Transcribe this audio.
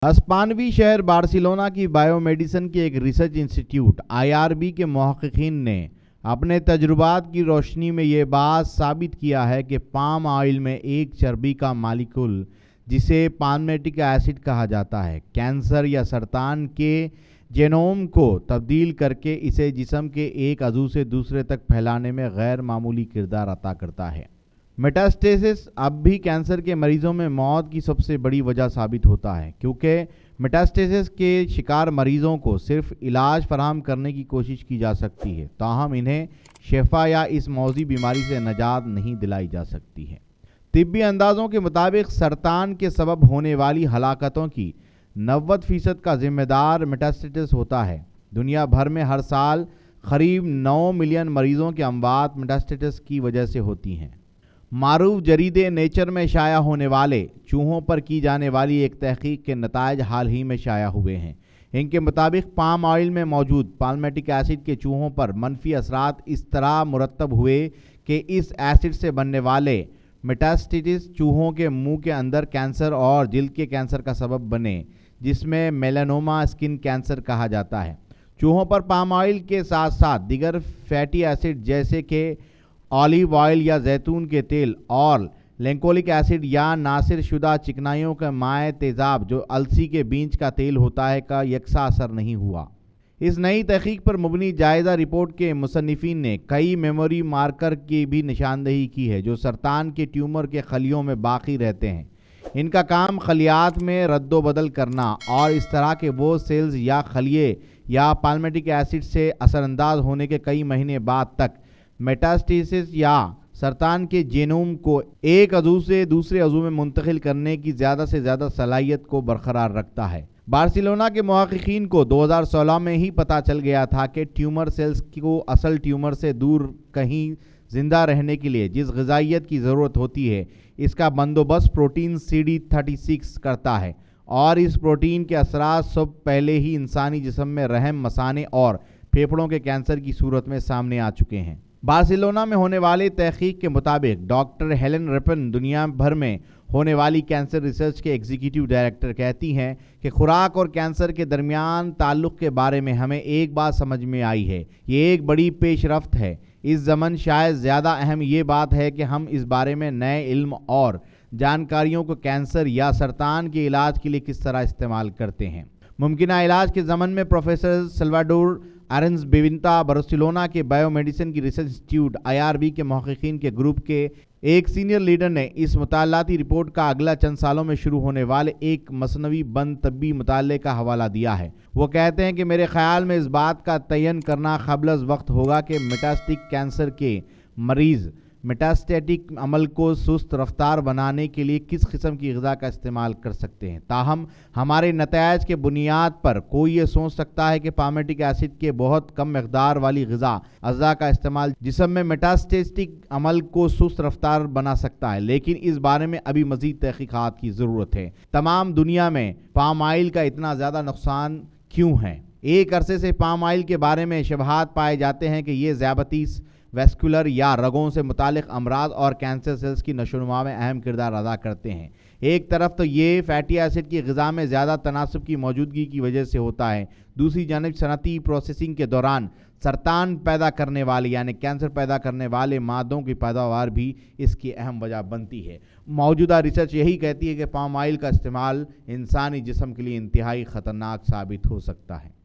ہسپانوی شہر بارسلونا کی بائیو میڈیسن کے ایک ریسرچ انسٹیٹیوٹ IRB کے محققین نے اپنے تجربات کی روشنی میں یہ بات ثابت کیا ہے کہ پام آئل میں ایک چربی کا مالیکول جسے پالمیٹک ایسڈ کہا جاتا ہے کینسر یا سرطان کے جینوم کو تبدیل کر کے اسے جسم کے ایک عضو سے دوسرے تک پھیلانے میں غیر معمولی کردار عطا کرتا ہے۔ میٹاسٹیسس اب بھی کینسر کے مریضوں میں موت کی سب سے بڑی وجہ ثابت ہوتا ہے، کیونکہ میٹاسٹیسس کے شکار مریضوں کو صرف علاج فراہم کرنے کی کوشش کی جا سکتی ہے، تاہم انہیں شفا یا اس موذی بیماری سے نجات نہیں دلائی جا سکتی ہے۔ طبی اندازوں کے مطابق سرطان کے سبب ہونے والی ہلاکتوں کی 90% کا ذمہ دار میٹاسٹیسس ہوتا ہے۔ دنیا بھر میں ہر سال قریب 9 ملین مریضوں کی اموات میٹاسٹیسس کی وجہ سے ہوتی ہیں۔ معروف جریدے نیچر میں شائع ہونے والے چوہوں پر کی جانے والی ایک تحقیق کے نتائج حال ہی میں شائع ہوئے ہیں۔ ان کے مطابق پام آئل میں موجود پالمیٹک ایسڈ کے چوہوں پر منفی اثرات اس طرح مرتب ہوئے کہ اس ایسڈ سے بننے والے میٹاسٹیسس چوہوں کے منہ کے اندر کینسر اور جلد کے کینسر کا سبب بنے، جس میں میلانوما اسکن کینسر کہا جاتا ہے۔ چوہوں پر پام آئل کے ساتھ ساتھ دیگر فیٹی ایسڈ جیسے کہ آلیو آئل یا زیتون کے تیل اور لینکولک ایسڈ یا ناصر شدہ چکنائیوں کا مائع تیزاب جو السی کے بیج کا تیل ہوتا ہے کا یکساں اثر نہیں ہوا۔ اس نئی تحقیق پر مبنی جائزہ رپورٹ کے مصنفین نے کئی میموری مارکر کی بھی نشاندہی کی ہے جو سرطان کے ٹیومر کے خلیوں میں باقی رہتے ہیں۔ ان کا کام خلیات میں رد و بدل کرنا اور اس طرح کے وہ سیلز یا خلیے یا پالمیٹک ایسڈ سے اثر انداز ہونے کے کئی مہینے بعد تک میٹاسٹیسس یا سرطان کے جینوم کو ایک عضو سے دوسرے عضو میں منتقل کرنے کی زیادہ سے زیادہ صلاحیت کو برقرار رکھتا ہے۔ بارسلونا کے محققین کو 2016 میں ہی پتہ چل گیا تھا کہ ٹیومر سیلز کو اصل ٹیومر سے دور کہیں زندہ رہنے کے لیے جس غذائیت کی ضرورت ہوتی ہے اس کا بندوبست پروٹین CD36 کرتا ہے، اور اس پروٹین کے اثرات سب پہلے ہی انسانی جسم میں رحم مثانے اور پھیپھڑوں کے کینسر کی صورت میں سامنے آ چکے ہیں۔ بارسلونا میں ہونے والی تحقیق کے مطابق ڈاکٹر ہیلن ریپن دنیا بھر میں ہونے والی کینسر ریسرچ کے ایگزیکٹو ڈائریکٹر کہتی ہیں کہ خوراک اور کینسر کے درمیان تعلق کے بارے میں ہمیں ایک بات سمجھ میں آئی ہے، یہ ایک بڑی پیش رفت ہے۔ اس زمن شاید زیادہ اہم یہ بات ہے کہ ہم اس بارے میں نئے علم اور جانکاریوں کو کینسر یا سرطان کے علاج کے لیے کس طرح استعمال کرتے ہیں۔ ممکنہ علاج کے ضمن میں پروفیسر سلواڈور ارنز بیونتا بارسلونا کے بائیو میڈیسن کی ریسرچ انسٹیٹیوٹ IRB کے محققین کے گروپ کے ایک سینئر لیڈر نے اس مطالعاتی رپورٹ کا اگلا چند سالوں میں شروع ہونے والے ایک مثنوی بند طبی مطالعے کا حوالہ دیا ہے۔ وہ کہتے ہیں کہ میرے خیال میں اس بات کا تعین کرنا قبل از وقت ہوگا کہ میٹاسٹک کینسر کے مریض میٹاسٹیٹک عمل کو سست رفتار بنانے کے لیے کس قسم کی غذا کا استعمال کر سکتے ہیں۔ تاہم ہمارے نتائج کے بنیاد پر کوئی یہ سوچ سکتا ہے کہ پالمیٹک ایسڈ کے بہت کم مقدار والی غذا اجزاء کا استعمال جسم میں میٹاسٹیٹک عمل کو سست رفتار بنا سکتا ہے، لیکن اس بارے میں ابھی مزید تحقیقات کی ضرورت ہے۔ تمام دنیا میں پام آئل کا اتنا زیادہ نقصان کیوں ہے؟ ایک عرصے سے پام آئل کے بارے میں شبہات پائے جاتے ہیں کہ یہ ذیابیطس، ویسکولر یا رگوں سے متعلق امراض اور کینسر سیلز کی نشو و نما میں اہم کردار ادا کرتے ہیں۔ ایک طرف تو یہ فیٹی ایسڈ کی غذا میں زیادہ تناسب کی موجودگی کی وجہ سے ہوتا ہے، دوسری جانب صنعتی پروسیسنگ کے دوران سرطان پیدا کرنے والے یعنی کینسر پیدا کرنے والے مادوں کی پیداوار بھی اس کی اہم وجہ بنتی ہے۔ موجودہ ریسرچ یہی کہتی ہے کہ پام آئل کا استعمال انسانی جسم کے لیے انتہائی خطرناک ثابت ہو سکتا ہے۔